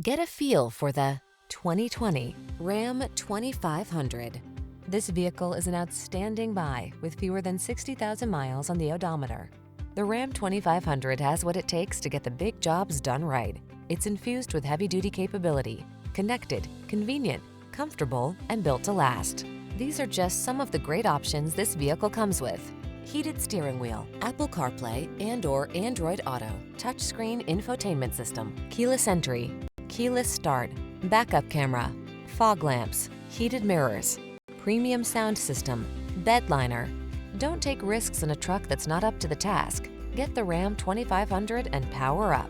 Get a feel for the 2020 Ram 2500. This vehicle is an outstanding buy with fewer than 60,000 miles on the odometer. The Ram 2500 has what it takes to get the big jobs done right. It's infused with heavy-duty capability, connected, convenient, comfortable, and built to last. These are just some of the great options this vehicle comes with: heated steering wheel, Apple CarPlay and/or Android Auto, touchscreen infotainment system, keyless entry, keyless start, backup camera, fog lamps, heated mirrors, premium sound system, bed liner. Don't take risks in a truck that's not up to the task. Get the Ram 2500 and power up.